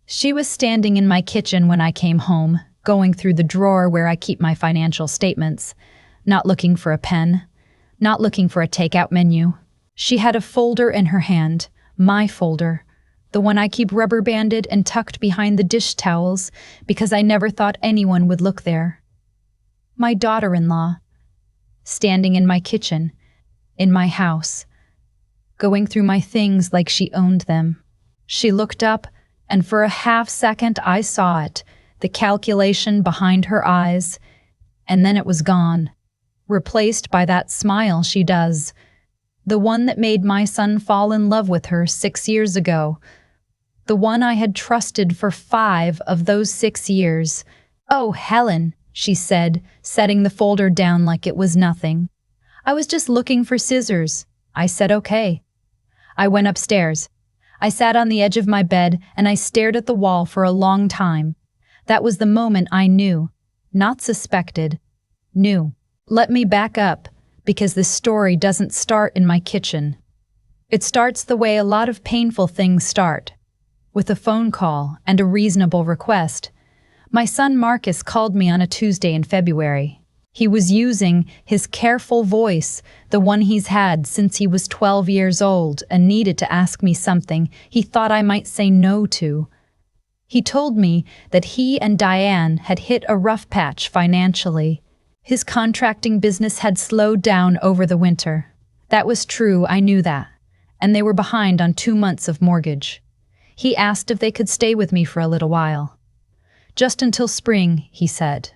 She was standing in my kitchen when I came home, going through the drawer where I keep my financial statements, not looking for a pen, not looking for a takeout menu. She had a folder in her hand, my folder, the one I keep rubber banded and tucked behind the dish towels because I never thought anyone would look there. My daughter-in-law, standing in my kitchen, in my house, going through my things like she owned them. She looked up, and for a half-second I saw it, the calculation behind her eyes, and then it was gone, replaced by that smile she does, the one that made my son fall in love with her 6 years ago, the one I had trusted for 5 of those 6 years. "Oh, Helen," she said, setting the folder down like it was nothing. "I was just looking for scissors." I said okay. I went upstairs. I sat on the edge of my bed and I stared at the wall for a long time. That was the moment I knew, not suspected, knew. Let me back up, because this story doesn't start in my kitchen. It starts the way a lot of painful things start, with a phone call and a reasonable request. My son Marcus called me on a Tuesday in February. He was using his careful voice, the one he's had since he was 12 years old, and needed to ask me something he thought I might say no to. He told me that he and Diane had hit a rough patch financially. His contracting business had slowed down over the winter. That was true, I knew that. And they were behind on 2 months of mortgage. He asked if they could stay with me for a little while. Just until spring, he said.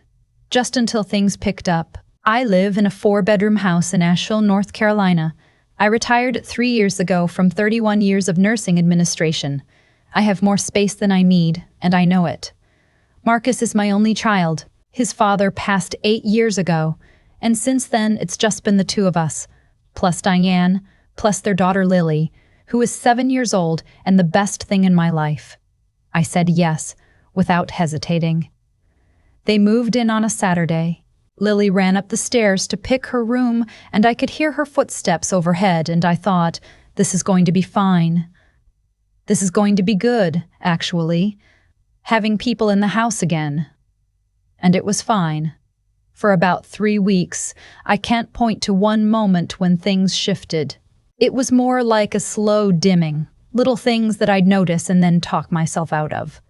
Just until things picked up. I live in a 4-bedroom house in Asheville, North Carolina. I retired 3 years ago from 31 years of nursing administration. I have more space than I need, and I know it. Marcus is my only child. His father passed 8 years ago, and since then it's just been the 2 of us, plus Diane, plus their daughter Lily, who is 7 years old and the best thing in my life. I said yes, without hesitating. They moved in on a Saturday. Lily ran up the stairs to pick her room, and I could hear her footsteps overhead, and I thought, this is going to be fine. This is going to be good, actually, having people in the house again. And it was fine. For about 3 weeks, I can't point to one moment when things shifted. It was more like a slow dimming, little things that I'd notice and then talk myself out of.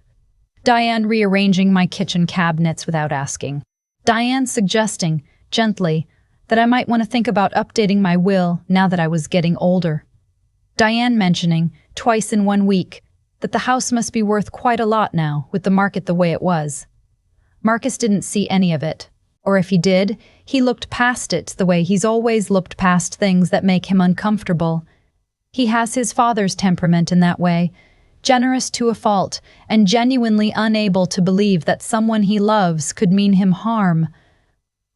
Diane rearranging my kitchen cabinets without asking. Diane suggesting, gently, that I might want to think about updating my will now that I was getting older. Diane mentioning, twice in 1 week, that the house must be worth quite a lot now with the market the way it was. Marcus didn't see any of it, or if he did, he looked past it the way he's always looked past things that make him uncomfortable. He has his father's temperament in that way, generous to a fault, and genuinely unable to believe that someone he loves could mean him harm.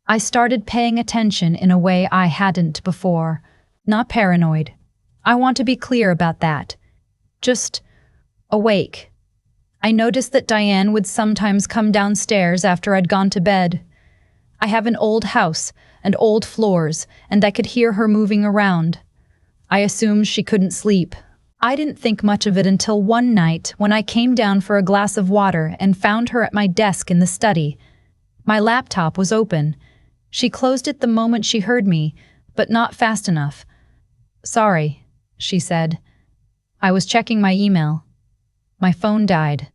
I started paying attention in a way I hadn't before. Not paranoid. I want to be clear about that. Just awake. I noticed that Diane would sometimes come downstairs after I'd gone to bed. I have an old house and old floors, and I could hear her moving around. I assumed she couldn't sleep. I didn't think much of it until one night when I came down for a glass of water and found her at my desk in the study. My laptop was open. She closed it the moment she heard me, but not fast enough. "Sorry," she said. "I was checking my email. My phone died."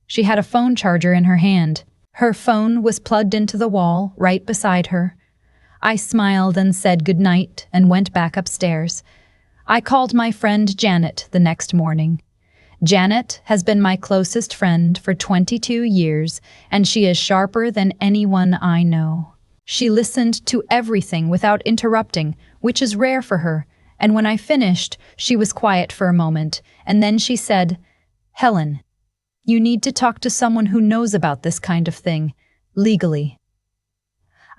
She had a phone charger in her hand. Her phone was plugged into the wall right beside her. I smiled and said goodnight and went back upstairs. I called my friend Janet the next morning. Janet has been my closest friend for 22 years, and she is sharper than anyone I know. She listened to everything without interrupting, which is rare for her, and when I finished, she was quiet for a moment, and then she said, "Helen, you need to talk to someone who knows about this kind of thing, legally."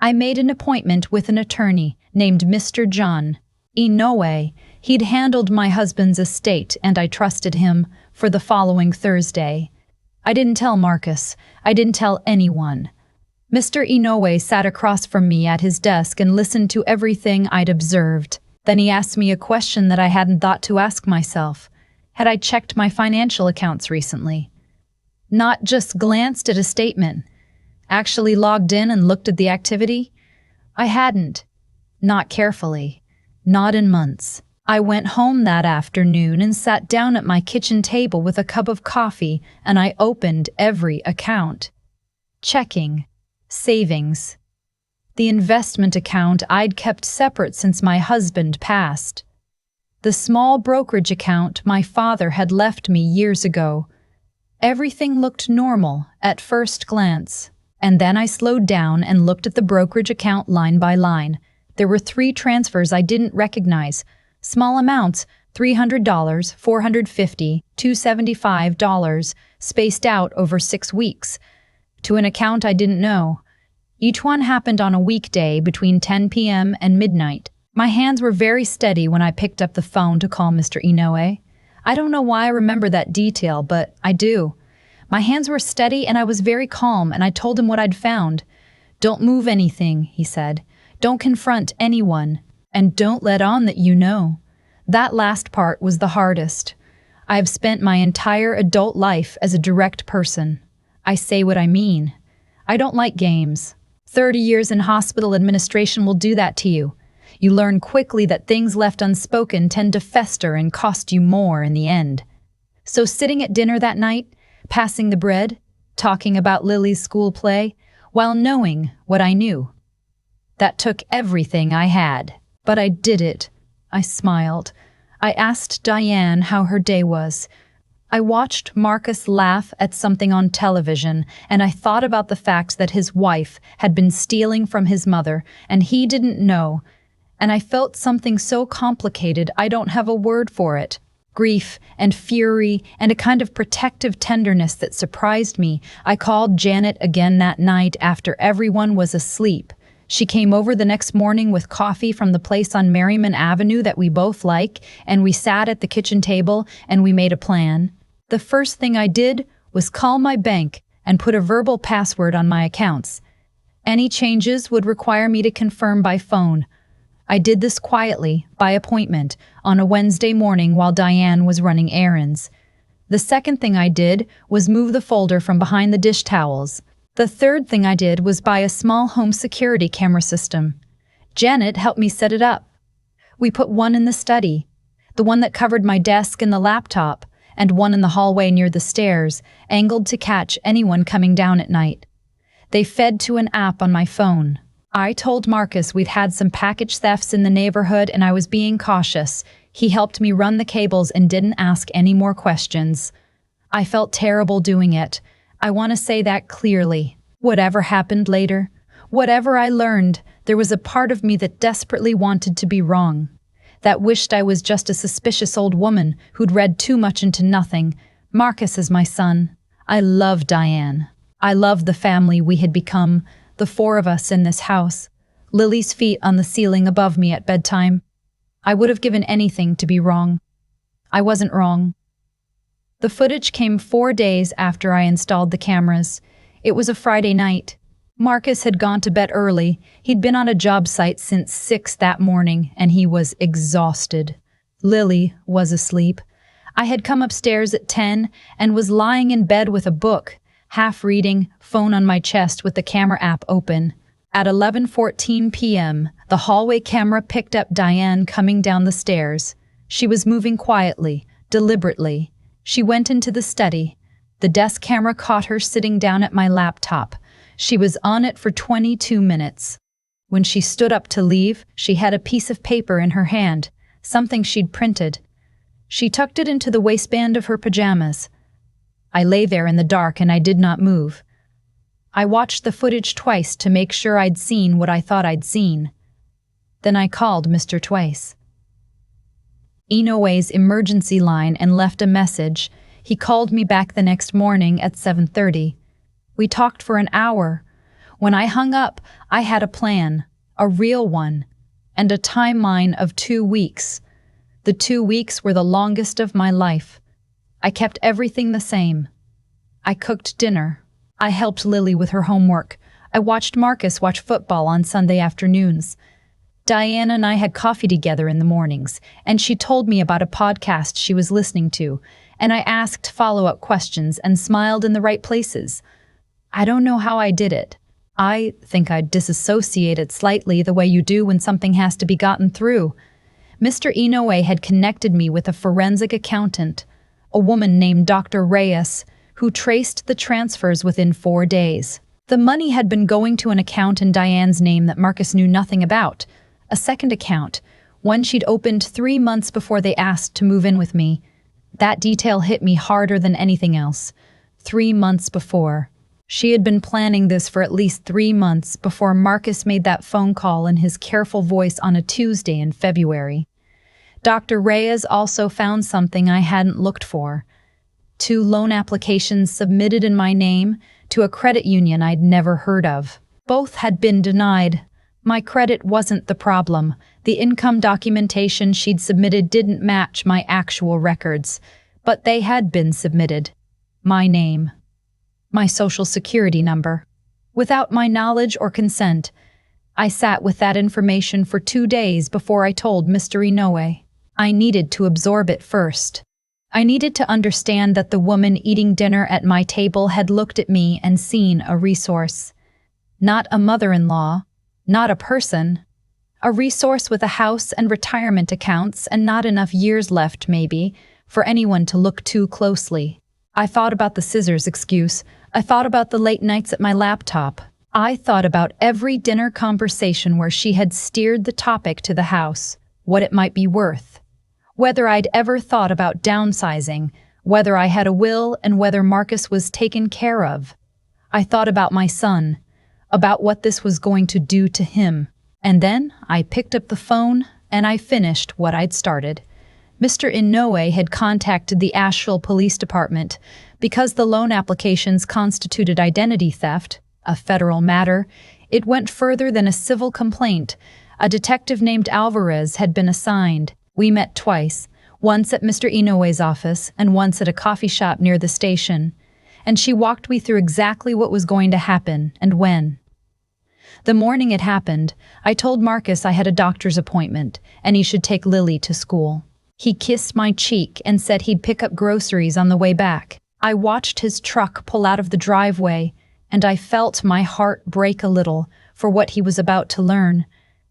I made an appointment with an attorney named Mr. John Inoue. He'd handled my husband's estate, and I trusted him, for the following Thursday. I didn't tell Marcus. I didn't tell anyone. Mr. Inoue sat across from me at his desk and listened to everything I'd observed. Then he asked me a question that I hadn't thought to ask myself. Had I checked my financial accounts recently? Not just glanced at a statement. Actually logged in and looked at the activity? I hadn't. Not carefully. Not in months. I went home that afternoon and sat down at my kitchen table with a cup of coffee, and I opened every account. Checking. Savings. The investment account I'd kept separate since my husband passed. The small brokerage account my father had left me years ago. Everything looked normal at first glance, and then I slowed down and looked at the brokerage account line by line. There were 3 transfers I didn't recognize. Small amounts, $300, $450, $275, spaced out over 6 weeks, to an account I didn't know. Each one happened on a weekday between 10 p.m. and midnight. My hands were very steady when I picked up the phone to call Mr. Inoue. I don't know why I remember that detail, but I do. My hands were steady and I was very calm, and I told him what I'd found. "Don't move anything," he said. "Don't confront anyone. And don't let on that you know." That last part was the hardest. I have spent my entire adult life as a direct person. I say what I mean. I don't like games. 30 years in hospital administration will do that to you. You learn quickly that things left unspoken tend to fester and cost you more in the end. So sitting at dinner that night, passing the bread, talking about Lily's school play, while knowing what I knew. That took everything I had. But I did it. I smiled. I asked Diane how her day was. I watched Marcus laugh at something on television, and I thought about the fact that his wife had been stealing from his mother, and he didn't know. And I felt something so complicated I don't have a word for it. Grief and fury and a kind of protective tenderness that surprised me. I called Janet again that night after everyone was asleep. She came over the next morning with coffee from the place on Merriman Avenue that we both like, and we sat at the kitchen table and we made a plan. The first thing I did was call my bank and put a verbal password on my accounts. Any changes would require me to confirm by phone. I did this quietly, by appointment, on a Wednesday morning while Diane was running errands. The second thing I did was move the folder from behind the dish towels. The third thing I did was buy a small home security camera system. Janet helped me set it up. We put one in the study, the one that covered my desk and the laptop, and one in the hallway near the stairs, angled to catch anyone coming down at night. They fed to an app on my phone. I told Marcus we'd had some package thefts in the neighborhood and I was being cautious. He helped me run the cables and didn't ask any more questions. I felt terrible doing it. I want to say that clearly. Whatever happened later, whatever I learned, there was a part of me that desperately wanted to be wrong. That wished I was just a suspicious old woman who'd read too much into nothing. Marcus is my son. I love Diane. I love the family we had become, the 4 of us in this house. Lily's feet on the ceiling above me at bedtime. I would have given anything to be wrong. I wasn't wrong. The footage came 4 days after I installed the cameras. It was a Friday night. Marcus had gone to bed early. He'd been on a job site since 6 that morning, and he was exhausted. Lily was asleep. I had come upstairs at 10 and was lying in bed with a book, half reading, phone on my chest with the camera app open. At 11:14 p.m., the hallway camera picked up Diane coming down the stairs. She was moving quietly, deliberately. She went into the study. The desk camera caught her sitting down at my laptop. She was on it for 22 minutes. When she stood up to leave, she had a piece of paper in her hand, something she'd printed. She tucked it into the waistband of her pajamas. I lay there in the dark and I did not move. I watched the footage twice to make sure I'd seen what I thought I'd seen. Then I called Mr. Twice. Inoue's emergency line and left a message. He called me back the next morning at 7:30. We talked for an hour. When I hung up, I had a plan, a real one, and a timeline of 2 weeks. The 2 weeks were the longest of my life. I kept everything the same. I cooked dinner. I helped Lily with her homework. I watched Marcus watch football on Sunday afternoons. Diane and I had coffee together in the mornings, and she told me about a podcast she was listening to, and I asked follow-up questions and smiled in the right places. I don't know how I did it. I think I disassociated slightly the way you do when something has to be gotten through. Mr. Inoue had connected me with a forensic accountant, a woman named Dr. Reyes, who traced the transfers within 4 days. The money had been going to an account in Diane's name that Marcus knew nothing about, a second account, one she'd opened 3 months before they asked to move in with me. That detail hit me harder than anything else. 3 months before. She had been planning this for at least 3 months before Marcus made that phone call in his careful voice on a Tuesday in February. Dr. Reyes also found something I hadn't looked for. 2 loan applications submitted in my name to a credit union I'd never heard of. Both had been denied. My credit wasn't the problem. The income documentation she'd submitted didn't match my actual records, but they had been submitted. My name. My social security number. Without my knowledge or consent, I sat with that information for 2 days before I told Mr. Inoue. I needed to absorb it first. I needed to understand that the woman eating dinner at my table had looked at me and seen a resource. Not a mother-in-law, not a person. A resource with a house and retirement accounts and not enough years left, maybe, for anyone to look too closely. I thought about the scissors excuse. I thought about the late nights at my laptop. I thought about every dinner conversation where she had steered the topic to the house, what it might be worth. Whether I'd ever thought about downsizing, whether I had a will, and whether Marcus was taken care of. I thought about my son, about what this was going to do to him. And then I picked up the phone and I finished what I'd started. Mr. Inoue had contacted the Asheville Police Department because the loan applications constituted identity theft, a federal matter. It went further than a civil complaint. A detective named Alvarez had been assigned. We met twice, once at Mr. Inoue's office and once at a coffee shop near the station, and she walked me through exactly what was going to happen and when. The morning it happened, I told Marcus I had a doctor's appointment and he should take Lily to school. He kissed my cheek and said he'd pick up groceries on the way back. I watched his truck pull out of the driveway, and I felt my heart break a little for what he was about to learn.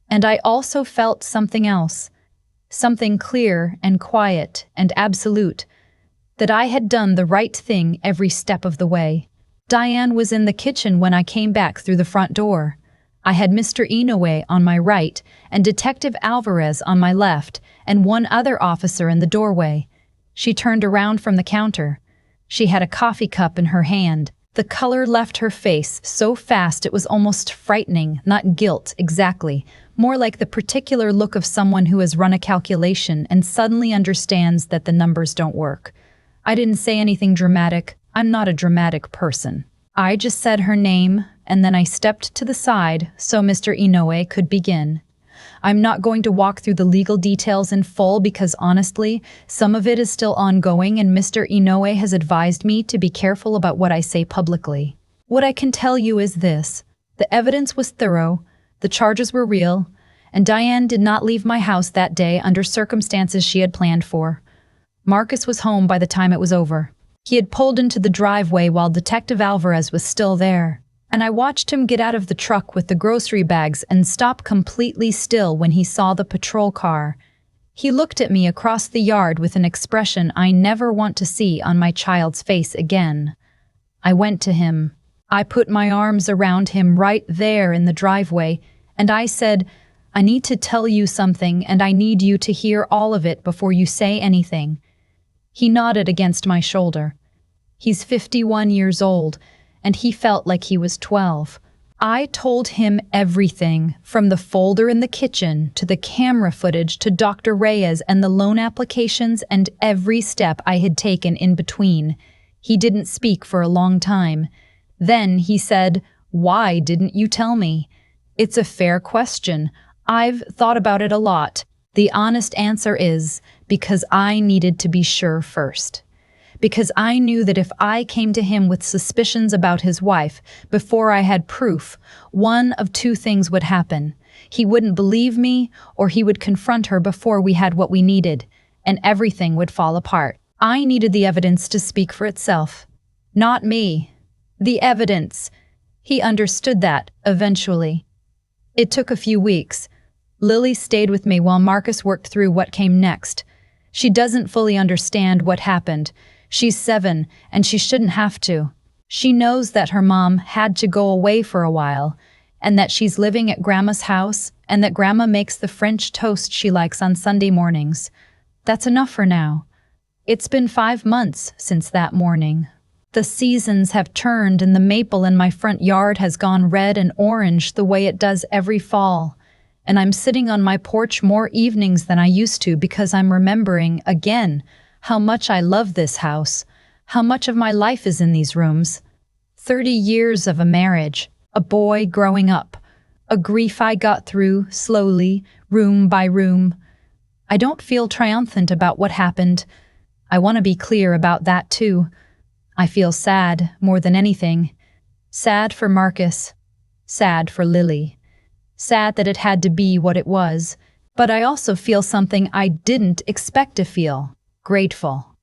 And I also felt something else, something clear and quiet and absolute, that I had done the right thing every step of the way. Diane was in the kitchen when I came back through the front door. I had Mr. Inoue on my right and Detective Alvarez on my left and one other officer in the doorway. She turned around from the counter. She had a coffee cup in her hand. The color left her face so fast it was almost frightening, not guilt exactly, more like the particular look of someone who has run a calculation and suddenly understands that the numbers don't work. I didn't say anything dramatic. I'm not a dramatic person. I just said her name, and then I stepped to the side so Mr. Inoue could begin. I'm not going to walk through the legal details in full because honestly, some of it is still ongoing and Mr. Inoue has advised me to be careful about what I say publicly. What I can tell you is this: the evidence was thorough, the charges were real, and Diane did not leave my house that day under circumstances she had planned for. Marcus was home by the time it was over. He had pulled into the driveway while Detective Alvarez was still there, and I watched him get out of the truck with the grocery bags and stop completely still when he saw the patrol car. He looked at me across the yard with an expression I never want to see on my child's face again. I went to him. I put my arms around him right there in the driveway, and I said, "I need to tell you something, and I need you to hear all of it before you say anything." He nodded against my shoulder. He's 51 years old, and he felt like he was 12. I told him everything, from the folder in the kitchen to the camera footage to Dr. Reyes and the loan applications and every step I had taken in between. He didn't speak for a long time. Then he said, "Why didn't you tell me?" It's a fair question. I've thought about it a lot. The honest answer is because I needed to be sure first. Because I knew that if I came to him with suspicions about his wife before I had proof, one of two things would happen. He wouldn't believe me, or he would confront her before we had what we needed, and everything would fall apart. I needed the evidence to speak for itself. Not me. The evidence. He understood that, eventually. It took a few weeks. Lily stayed with me while Marcus worked through what came next. She doesn't fully understand what happened. She's 7, and she shouldn't have to. She knows that her mom had to go away for a while, and that she's living at Grandma's house, and that Grandma makes the French toast she likes on Sunday mornings. That's enough for now. It's been 5 months since that morning. The seasons have turned and the maple in my front yard has gone red and orange the way it does every fall. And I'm sitting on my porch more evenings than I used to because I'm remembering, again, how much I love this house, how much of my life is in these rooms. 30 years of a marriage, a boy growing up, a grief I got through, slowly, room by room. I don't feel triumphant about what happened. I want to be clear about that too. I feel sad more than anything. Sad for Marcus. Sad for Lily. Sad that it had to be what it was. But I also feel something I didn't expect to feel. Grateful.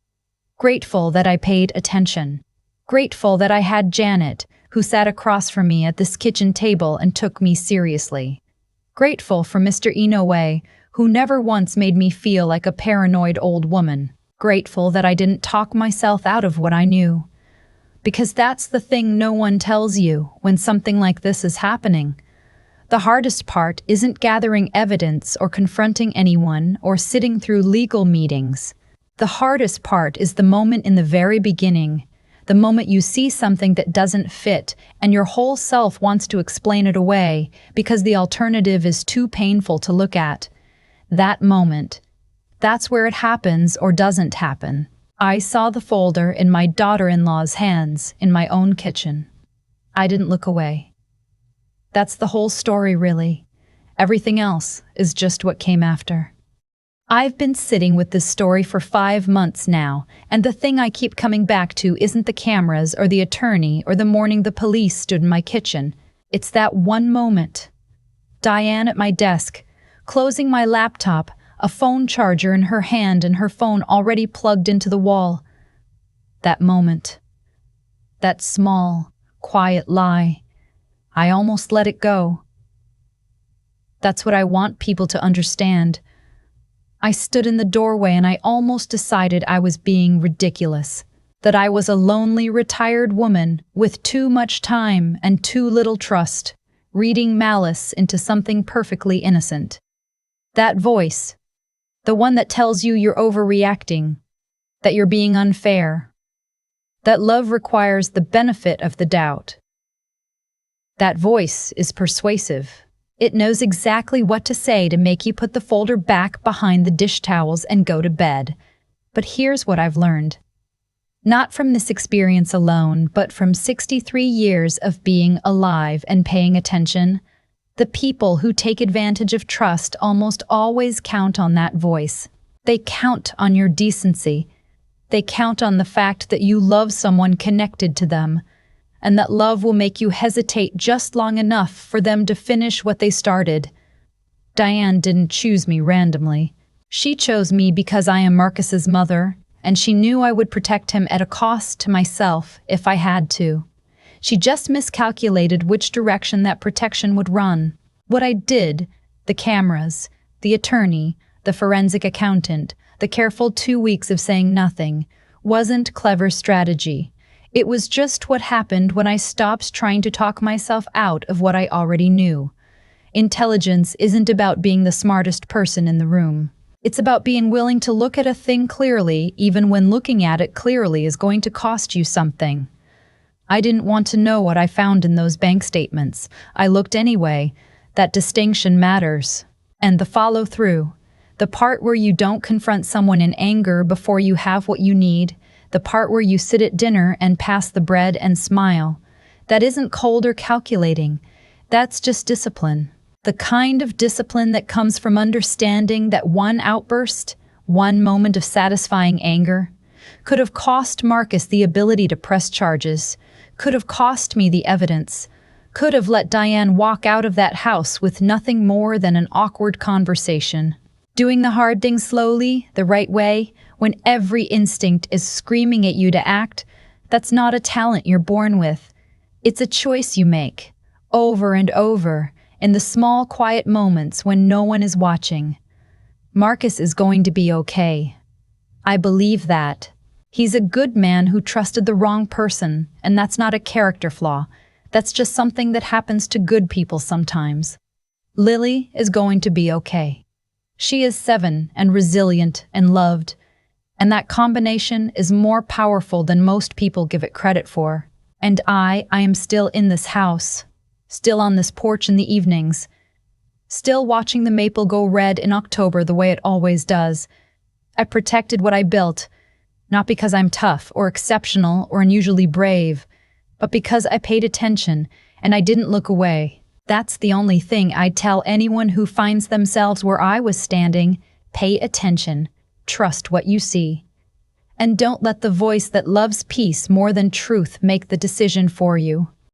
Grateful that I paid attention. Grateful that I had Janet, who sat across from me at this kitchen table and took me seriously. Grateful for Mr. Inoue, who never once made me feel like a paranoid old woman. Grateful that I didn't talk myself out of what I knew. Because that's the thing no one tells you when something like this is happening. The hardest part isn't gathering evidence or confronting anyone or sitting through legal meetings. The hardest part is the moment in the very beginning, the moment you see something that doesn't fit and your whole self wants to explain it away because the alternative is too painful to look at. That moment. That's where it happens or doesn't happen. I saw the folder in my daughter-in-law's hands in my own kitchen. I didn't look away. That's the whole story, really. Everything else is just what came after. I've been sitting with this story for 5 months now, and the thing I keep coming back to isn't the cameras or the attorney or the morning the police stood in my kitchen. It's that one moment. Diane at my desk, closing my laptop, a phone charger in her hand and her phone already plugged into the wall. That moment. That small, quiet lie. I almost let it go. That's what I want people to understand. I stood in the doorway and I almost decided I was being ridiculous. That I was a lonely, retired woman with too much time and too little trust, reading malice into something perfectly innocent. That voice. The one that tells you you're overreacting, that you're being unfair, that love requires the benefit of the doubt. That voice is persuasive. It knows exactly what to say to make you put the folder back behind the dish towels and go to bed. But here's what I've learned. Not from this experience alone, but from 63 years of being alive and paying attention. The people who take advantage of trust almost always count on that voice. They count on your decency. They count on the fact that you love someone connected to them, and that love will make you hesitate just long enough for them to finish what they started. Diane didn't choose me randomly. She chose me because I am Marcus's mother, and she knew I would protect him at a cost to myself if I had to. She just miscalculated which direction that protection would run. What I did, the cameras, the attorney, the forensic accountant, the careful 2 weeks of saying nothing, wasn't clever strategy. It was just what happened when I stopped trying to talk myself out of what I already knew. Intelligence isn't about being the smartest person in the room. It's about being willing to look at a thing clearly, even when looking at it clearly is going to cost you something. I didn't want to know what I found in those bank statements. I looked anyway. That distinction matters. And the follow-through. The part where you don't confront someone in anger before you have what you need. The part where you sit at dinner and pass the bread and smile. That isn't cold or calculating. That's just discipline. The kind of discipline that comes from understanding that one outburst, one moment of satisfying anger, could have cost Marcus the ability to press charges, could have cost me the evidence, could have let Diane walk out of that house with nothing more than an awkward conversation. Doing the hard thing slowly, the right way, when every instinct is screaming at you to act, that's not a talent you're born with. It's a choice you make, over and over, in the small, quiet moments when no one is watching. Marcus is going to be okay. I believe that. He's a good man who trusted the wrong person, and that's not a character flaw. That's just something that happens to good people sometimes. Lily is going to be okay. She is 7 and resilient and loved, and that combination is more powerful than most people give it credit for. And I am still in this house, still on this porch in the evenings, still watching the maple go red in October the way it always does. I protected what I built, not because I'm tough or exceptional or unusually brave, but because I paid attention and I didn't look away. That's the only thing I'd tell anyone who finds themselves where I was standing. Pay attention, trust what you see, and don't let the voice that loves peace more than truth make the decision for you.